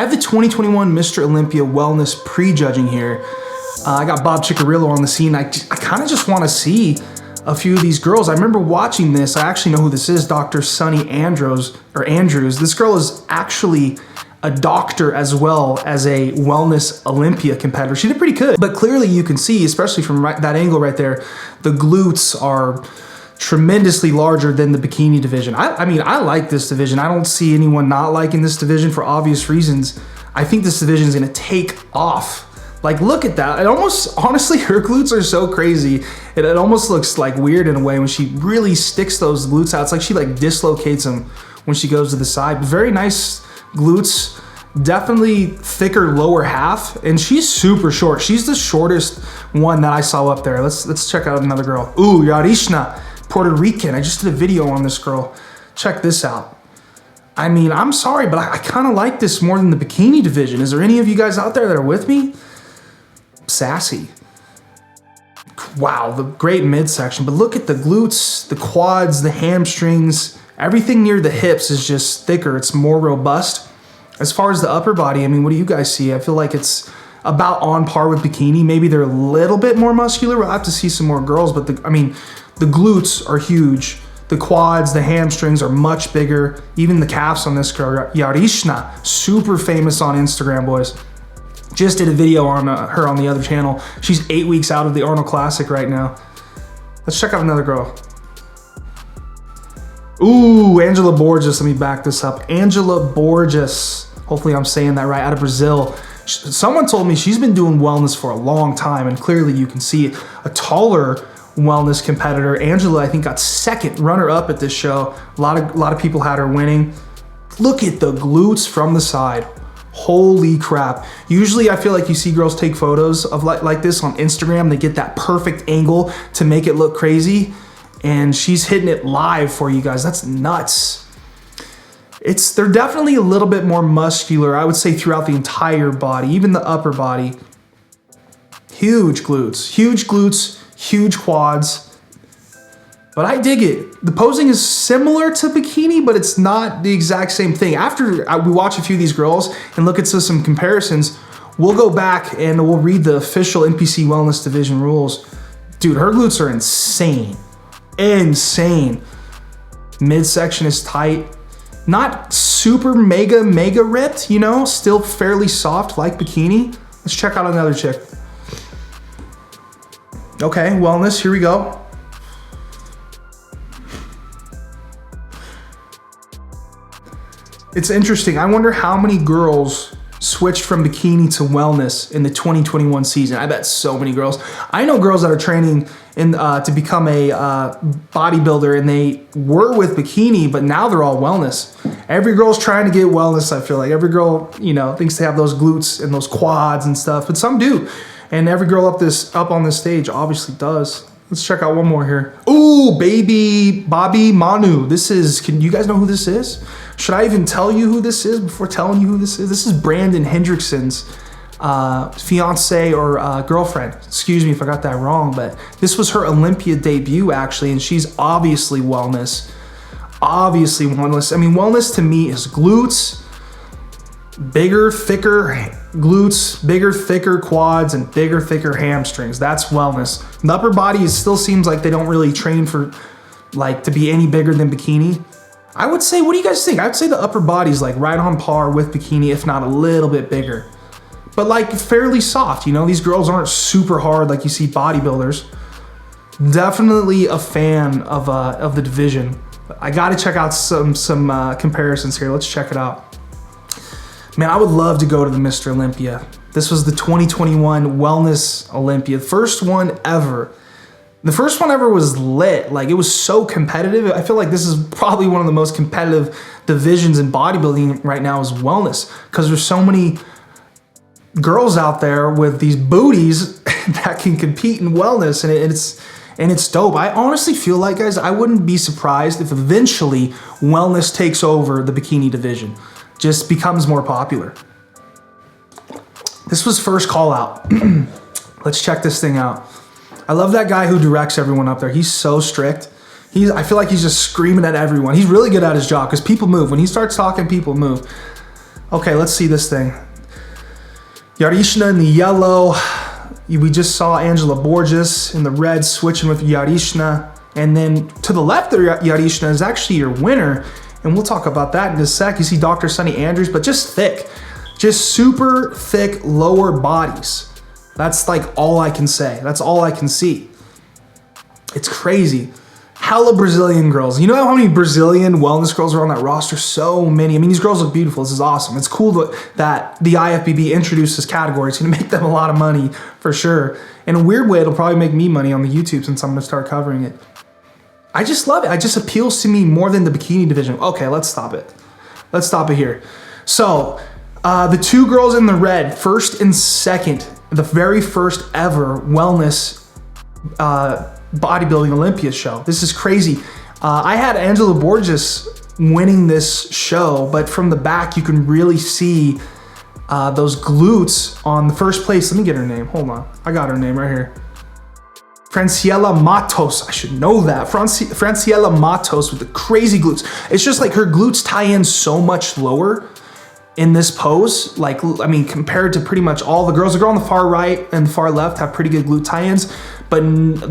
I have the 2021 Mr. Olympia Wellness pre-judging here. I got Bob Ciccarillo on the scene. I kind of just want to see a few of these girls. I remember watching this. I actually know who this is, Dr. Sunny Andrews. This girl is actually a doctor as well as a Wellness Olympia competitor. She did pretty good, but clearly you can see, especially from that angle right there, the glutes are tremendously larger than the bikini division. I mean, I like this division. I don't see anyone not liking this division for obvious reasons. I think this division is gonna take off. Like, look at that. It almost, honestly, her glutes are so crazy. It almost looks like weird in a way when she really sticks those glutes out. It's like she like dislocates them when she goes to the side. Very nice glutes, definitely thicker lower half, and she's super short. She's the shortest one that I saw up there. Let's check out another girl. Ooh, Yarishna, Puerto Rican. I just did a video on this girl. Check this out. I mean, I'm sorry, but I kind of like this more than the bikini division. Is there any of you guys out there that are with me? Sassy. Wow, the great midsection, but look at the glutes, the quads, the hamstrings, everything near the hips is just thicker. It's more robust. As far as the upper body, I mean, what do you guys see? I feel like it's about on par with bikini. Maybe they're a little bit more muscular. We'll have to see some more girls, but the glutes are huge. The quads, the hamstrings are much bigger. Even the calves on this girl, Yarishna, super famous on Instagram, boys. Just did a video on her on the other channel. She's 8 weeks out of the Arnold Classic right now. Let's check out another girl. Ooh, Angela Borges. Let me back this up. Angela Borges. Hopefully I'm saying that right, out of Brazil. Someone told me she's been doing wellness for a long time, and clearly you can see it. A taller wellness competitor. Angela, I think, got second runner-up at this show. A lot of people had her winning. Look at the glutes from the side. Holy crap. Usually I feel like you see girls take photos of like this on Instagram. They get that perfect angle to make it look crazy. And she's hitting it live for you guys. That's nuts. They're definitely a little bit more muscular, I would say, throughout the entire body, even the upper body. Huge glutes, huge quads. But I dig it. The posing is similar to bikini, but it's not the exact same thing. After we watch a few of these girls and look at some comparisons, we'll go back and we'll read the official NPC Wellness Division rules. Dude, her glutes are insane. Insane. Midsection is tight. Not super mega ripped, you know? Still fairly soft like bikini. Let's check out another chick. Okay, wellness, here we go. It's interesting. I wonder how many girls switched from bikini to wellness in the 2021 season. I bet so many girls. I know girls that are training to become a bodybuilder, and they were with bikini, but now they're all wellness. Every girl's trying to get wellness, I feel like. Every girl, you know, thinks they have those glutes and those quads and stuff, but some do. And every girl up on this stage obviously does. Let's check out one more here. Ooh, baby Bobby Manu. Can you guys know who this is? Should I even tell you who this is before telling you who this is? This is Brandon Hendrickson's fiance or girlfriend. Excuse me if I got that wrong, but this was her Olympia debut actually, and she's obviously wellness. Obviously wellness. I mean, wellness to me is glutes, bigger, thicker glutes, bigger, thicker quads, and bigger, thicker hamstrings. That's wellness. The upper body still seems like they don't really train for like to be any bigger than bikini. I would say, what do you guys think? I'd say the upper body's like right on par with bikini, if not a little bit bigger. But like fairly soft, you know? These girls aren't super hard like you see bodybuilders. Definitely a fan of the division. I gotta check out some comparisons here. Let's check it out. Man, I would love to go to the Mr. Olympia. This was the 2021 Wellness Olympia, first one ever. The first one ever was lit. Like, it was so competitive. I feel like this is probably one of the most competitive divisions in bodybuilding right now is wellness, because there's so many girls out there with these booties that can compete in wellness, and it's dope. I honestly feel like, guys, I wouldn't be surprised if eventually wellness takes over the bikini division, just becomes more popular. This was first call out. Let's check this thing out. I love that guy who directs everyone up there. He's so strict. I feel like he's just screaming at everyone. He's really good at his job because people move. When he starts talking, people move. Okay, let's see this thing. Yarishna in the yellow. We just saw Angela Borges in the red switching with Yarishna. And then to the left of Yarishna is actually your winner. And we'll talk about that in a sec. You see Dr. Sunny Andrews, but just thick. Just super thick lower bodies. That's like all I can say. That's all I can see. It's crazy. Hella Brazilian girls. You know how many Brazilian wellness girls are on that roster? So many. I mean, these girls look beautiful. This is awesome. It's cool that the IFBB introduced this category. It's gonna make them a lot of money for sure. In a weird way, it'll probably make me money on the YouTube since I'm gonna start covering it. I just love it. It just appeals to me more than the bikini division. Okay, let's stop it. Let's stop it here. So, the two girls in the red, first and second, the very first ever wellness bodybuilding Olympia show. This is crazy. I had Angela Borges winning this show, but from the back you can really see those glutes on the first place. Let me get her name. Hold on. I got her name right here. Franciela Matos. I should know that. Franciela Matos with the crazy glutes. It's just like her glutes tie in so much lower in this pose. Like, I mean, compared to pretty much all the girls. The girl on the far right and the far left have pretty good glute tie-ins. But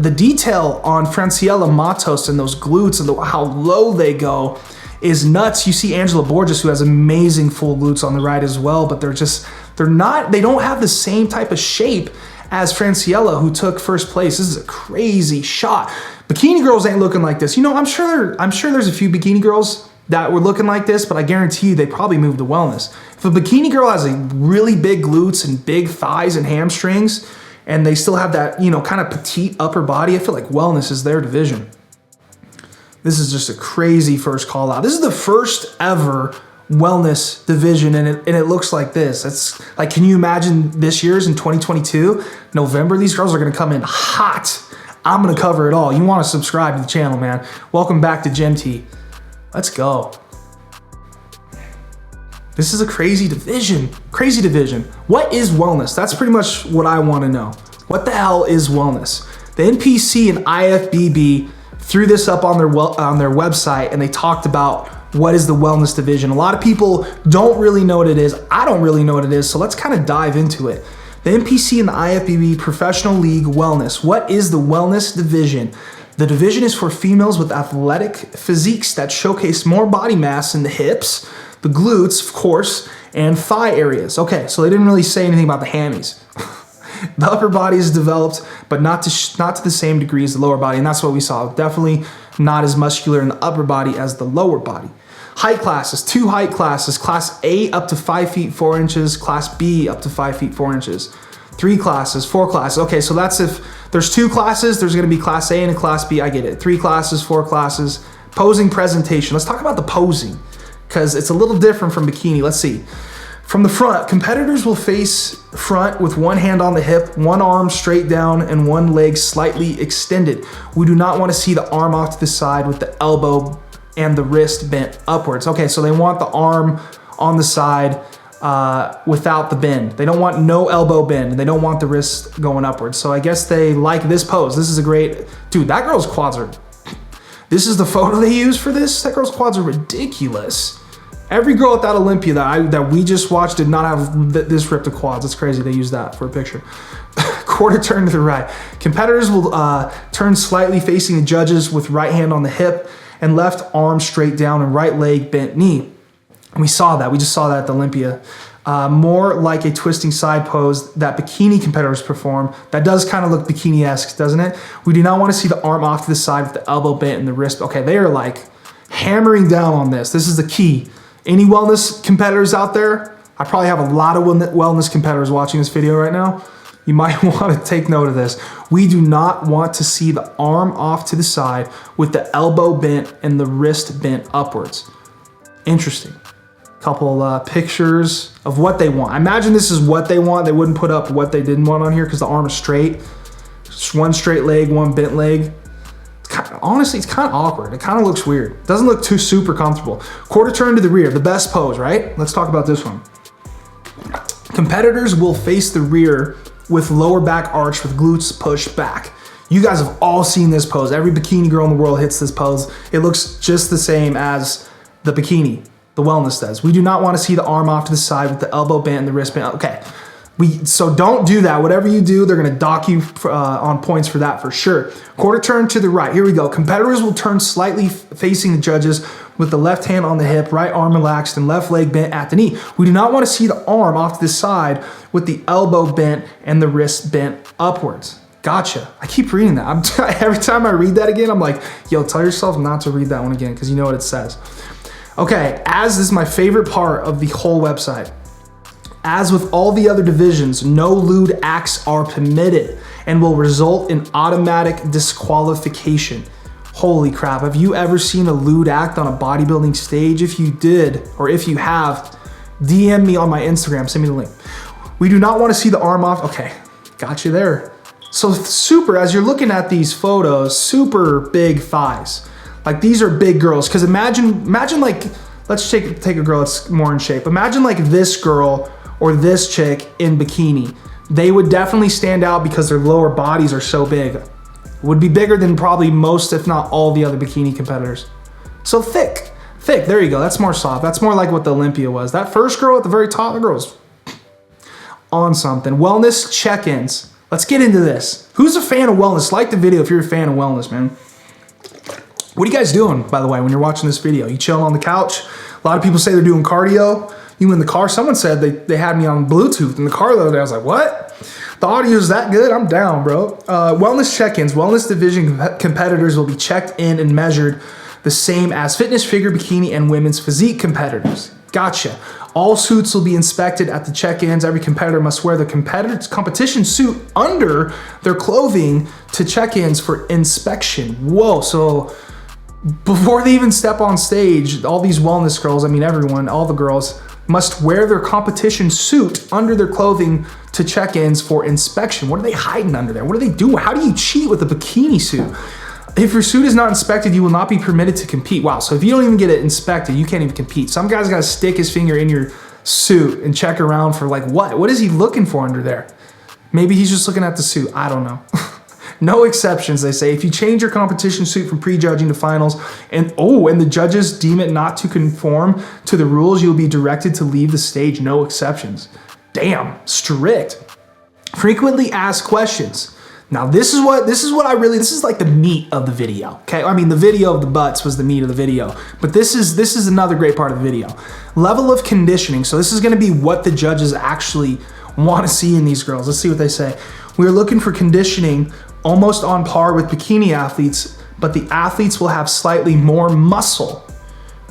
the detail on Franciela Matos and those glutes and how low they go is nuts. You see Angela Borges, who has amazing full glutes on the right as well, but they don't have the same type of shape as Franciela, who took first place. This is a crazy shot. Bikini girls ain't looking like this. You know, I'm sure there's a few bikini girls that were looking like this, but I guarantee you they probably moved to wellness. If a bikini girl has a really big glutes and big thighs and hamstrings, and they still have that, you know, kind of petite upper body, I feel like wellness is their division. This is just a crazy first call out. This is the first ever wellness division, and it looks like this. It's like, can you imagine this year's in 2022, November? These girls are gonna come in hot. I'm gonna cover it all. You wanna subscribe to the channel, man. Welcome back to Gym T. Let's go. This is a crazy division. Crazy division. What is wellness? That's pretty much what I want to know. What the hell is wellness? The NPC and IFBB threw this up on their website, and they talked about what is the wellness division. A lot of people don't really know what it is. I don't really know what it is, so let's kind of dive into it. The NPC and the IFBB Professional League Wellness. What is the wellness division? The division is for females with athletic physiques that showcase more body mass in the hips, the glutes, of course, and thigh areas. Okay, so they didn't really say anything about the hammies. The upper body is developed, but not to the same degree as the lower body, and that's what we saw. Definitely not as muscular in the upper body as the lower body. Height classes, 2 height classes, Class A up to 5 feet 4 inches, Class B up to 5 feet 4 inches. 3 classes, 4 classes. Okay, so that's if there's 2 classes, there's gonna be Class A and a Class B. I get it. 3 classes, 4 classes. Posing presentation. Let's talk about the posing, because it's a little different from bikini. Let's see. From the front, competitors will face front with one hand on the hip, one arm straight down, and one leg slightly extended. We do not want to see the arm off to the side with the elbow and the wrist bent upwards. Okay, so they want the arm on the side without the bend. They don't want no elbow bend, and they don't want the wrist going upwards. So I guess they like this pose. This is a great, dude, that girl's quads are, this is the photo they use for this. That girl's quads are ridiculous. Every girl at that Olympia that we just watched did not have this ripped of quads. It's crazy they used that for a picture. Quarter turn to the right. Competitors will turn slightly facing the judges with right hand on the hip and left arm straight down and right leg bent knee. And we saw that. We just saw that at the Olympia. More like a twisting side pose that bikini competitors perform. That does kind of look bikini-esque, doesn't it? We do not want to see the arm off to the side with the elbow bent and the wrist. Okay, they are like hammering down on this. This is the key. Any wellness competitors out there? I probably have a lot of wellness competitors watching this video right now. You might want to take note of this. We do not want to see the arm off to the side with the elbow bent and the wrist bent upwards. Interesting. Couple pictures of what they want. I imagine this is what they want. They wouldn't put up what they didn't want on here because the arm is straight. Just one straight leg, one bent leg. Honestly, it's kind of awkward. It kind of looks weird. It doesn't look too super comfortable. Quarter turn to the rear, the best pose, right? Let's talk about this one. Competitors will face the rear with lower back arch with glutes pushed back. You guys have all seen this pose. Every bikini girl in the world hits this pose. It looks just the same as the bikini. The Wellness does. We do not want to see the arm off to the side with the elbow bent and the wrist bent. Okay. So don't do that. Whatever you do, they're going to dock you on points for that for sure. Quarter turn to the right. Here we go. Competitors will turn slightly facing the judges with the left hand on the hip, right arm relaxed, and left leg bent at the knee. We do not want to see the arm off to the side with the elbow bent and the wrist bent upwards. Gotcha. I keep reading that. Every time I read that again, I'm like, yo, tell yourself not to read that one again because you know what it says. Okay, as this is my favorite part of the whole website. As with all the other divisions, no lewd acts are permitted and will result in automatic disqualification. Holy crap, have you ever seen a lewd act on a bodybuilding stage? If you did, or if you have, DM me on my Instagram, send me the link. We do not want to see the arm off. Okay, got you there. So super, as you're looking at these photos, super big thighs. Like these are big girls, because imagine like, let's take a girl that's more in shape. Imagine like this girl or this chick in bikini. They would definitely stand out because their lower bodies are so big. Would be bigger than probably most, if not all the other bikini competitors. So thick, there you go. That's more soft. That's more like what the Olympia was. That first girl at the very top, the girl's on something. Wellness check-ins. Let's get into this. Who's a fan of wellness? Like the video if you're a fan of wellness, man. What are you guys doing, by the way, when you're watching this video? You chilling on the couch? A lot of people say they're doing cardio. You in the car? Someone said they had me on Bluetooth in the car the other day. I was like, what? The audio is that good? I'm down, bro. Wellness check-ins. Wellness division competitors will be checked in and measured the same as fitness, figure, bikini, and women's physique competitors. Gotcha. All suits will be inspected at the check-ins. Every competitor must wear the competition suit under their clothing to check-ins for inspection. Whoa, so before they even step on stage, all these wellness girls, I mean everyone, all the girls, must wear their competition suit under their clothing to check-ins for inspection. What are they hiding under there? What are they doing? How do you cheat with a bikini suit? If your suit is not inspected, you will not be permitted to compete. Wow, so if you don't even get it inspected, you can't even compete. Some guy's gotta stick his finger in your suit and check around for like what? What is he looking for under there? Maybe he's just looking at the suit, I don't know. No exceptions, they say. If you change your competition suit from pre-judging to finals and the judges deem it not to conform to the rules, you'll be directed to leave the stage. No exceptions. Damn, strict. Frequently asked questions. Now this is like the meat of the video. Okay, I mean the video of the butts was the meat of the video, but this is another great part of the video. Level of conditioning. So this is going to be what the judges actually want to see in these girls. Let's see what they say. We're looking for conditioning almost on par with bikini athletes, but the athletes will have slightly more muscle.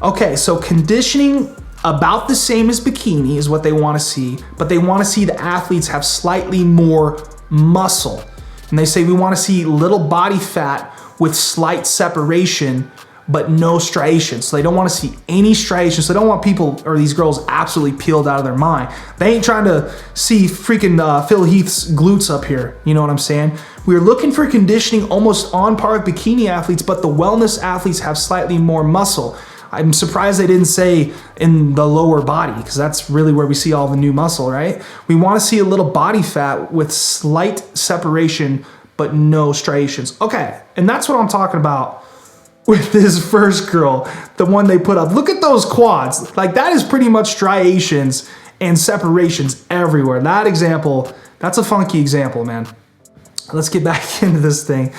Okay, so conditioning about the same as bikini is what they want to see, but they want to see the athletes have slightly more muscle. And they say we want to see little body fat with slight separation, but no striations. So they don't want to see any striations. So they don't want people or these girls absolutely peeled out of their mind. They ain't trying to see freaking Phil Heath's glutes up here. You know what I'm saying? We're looking for conditioning almost on par with bikini athletes, but the wellness athletes have slightly more muscle. I'm surprised they didn't say in the lower body, because that's really where we see all the new muscle, right? We want to see a little body fat with slight separation, but no striations. Okay, and that's what I'm talking about with this first girl, the one they put up. Look at those quads. Like that is pretty much striations and separations everywhere. That example, that's a funky example, man. Let's get back into this thing.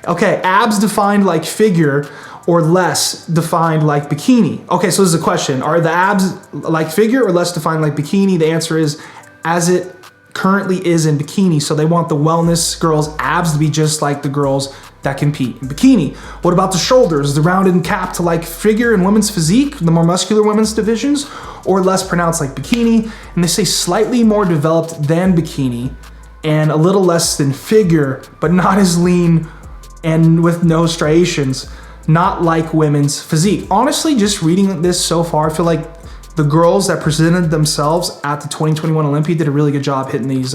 Okay, abs defined like figure or less defined like bikini. Okay, so this is a question. Are the abs like figure or less defined like bikini? The answer is as it currently is in bikini. So they want the wellness girls' abs to be just like the girls that compete in bikini. What about the shoulders? The rounded and capped like figure in women's physique, the more muscular women's divisions, or less pronounced like bikini? And they say slightly more developed than bikini and a little less than figure, but not as lean and with no striations, not like women's physique. Honestly, just reading this so far, I feel like the girls that presented themselves at the 2021 Olympia did a really good job hitting these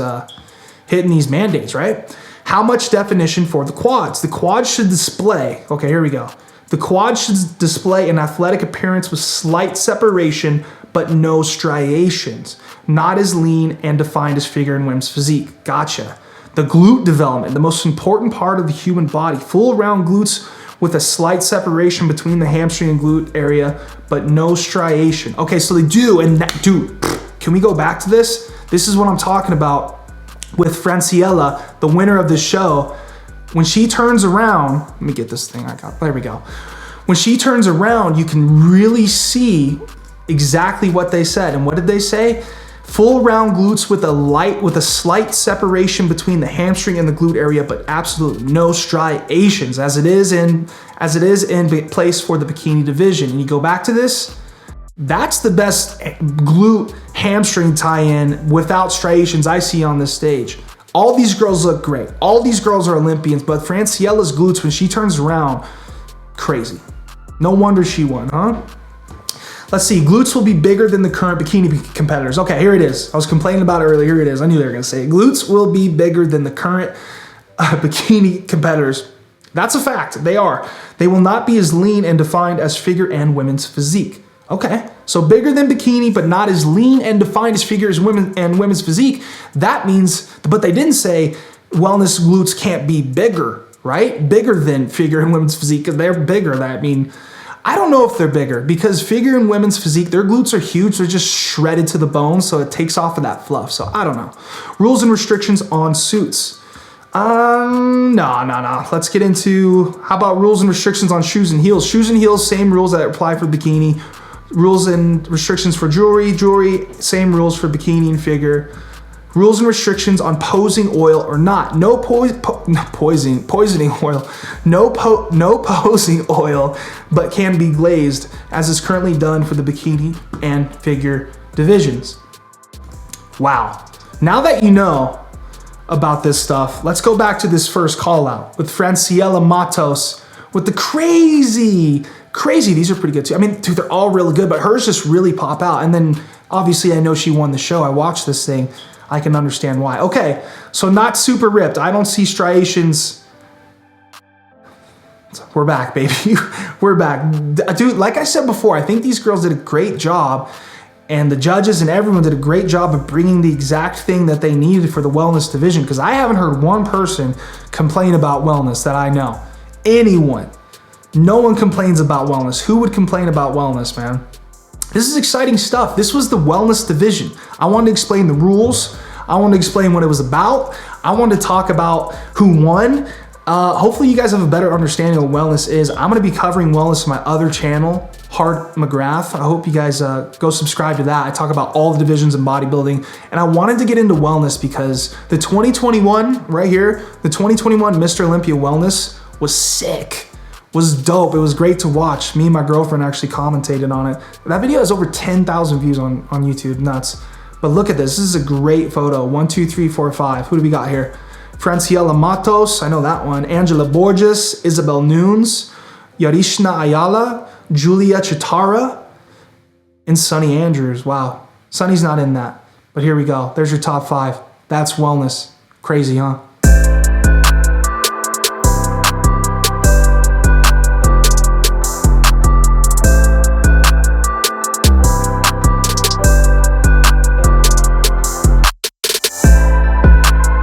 mandates, right? How much definition for the quads? The quads should display, okay, here we go. The quads should display an athletic appearance with slight separation, but no striations. Not as lean and defined as figure in women's physique. Gotcha. The glute development, the most important part of the human body. Full round glutes with a slight separation between the hamstring and glute area, but no striation. Okay, so they do, and that, dude, can we go back to this? This is what I'm talking about with Franciella, the winner of this show. When she turns around, let me get this thing I got, there we go. When she turns around, you can really see exactly what they said. And what did they say? Full round glutes with a slight separation between the hamstring and the glute area, but absolutely no striations, as it is in place for the bikini division. And you go back to this, that's the best glute hamstring tie-in without striations I see on this stage. All these girls look great. All these girls are Olympians, but Franciella's glutes, when she turns around, crazy. No wonder she won, huh? Let's see, glutes will be bigger than the current bikini competitors. Okay, here it is. I was complaining about it earlier. Here it is. I knew they were gonna say it. Glutes will be bigger than the current bikini competitors. That's a fact, they are. They will not be as lean and defined as figure and women's physique. Okay, so bigger than bikini, but not as lean and defined as figure as women and women's physique. That means, but they didn't say wellness glutes can't be bigger, right? Bigger than figure and women's physique, because they're bigger. I don't know if they're bigger, because figure and women's physique, their glutes are huge. They're just shredded to the bone, so it takes off of that fluff. So I don't know. Rules and restrictions on suits. No. Let's get into, how about rules and restrictions on shoes and heels? Shoes and heels, same rules that apply for bikini. Rules and restrictions for jewelry, same rules for bikini and figure. Rules and restrictions on posing oil or not. No poisoning oil. No posing oil, but can be glazed, as is currently done for the bikini and figure divisions. Wow. Now that you know about this stuff, let's go back to this first call out with Franciella Matos with the crazy, these are pretty good too. I mean, dude, they're all really good, but hers just really pop out. And then obviously I know she won the show. I watched this thing. I can understand why. Okay, so not super ripped. I don't see striations. We're back, baby. We're back. Dude, like I said before, I think these girls did a great job, and the judges and everyone did a great job of bringing the exact thing that they needed for the wellness division, because I haven't heard one person complain about wellness that I know. Anyone. No one complains about wellness. Who would complain about wellness, man? This is exciting stuff. This was the wellness division. I wanted to explain the rules. I wanted to explain what it was about. I wanted to talk about who won. Hopefully you guys have a better understanding of what wellness is. I'm gonna be covering wellness on my other channel, Hart McGrath. I hope you guys go subscribe to that. I talk about all the divisions in bodybuilding, and I wanted to get into wellness because the 2021, right here, the 2021 Mr. Olympia Wellness was sick. Was dope. It was great to watch. Me and my girlfriend actually commentated on it. That video has over 10,000 views on YouTube. Nuts. But look at this. This is a great photo. 1, 2, 3, 4, 5. Who do we got here? Franciella Matos. I know that one. Angela Borges. Isabel Nunes. Yarishna Ayala. Julia Chitara. And Sunny Andrews. Wow. Sunny's not in that. But here we go. There's your top 5. That's wellness. Crazy, huh?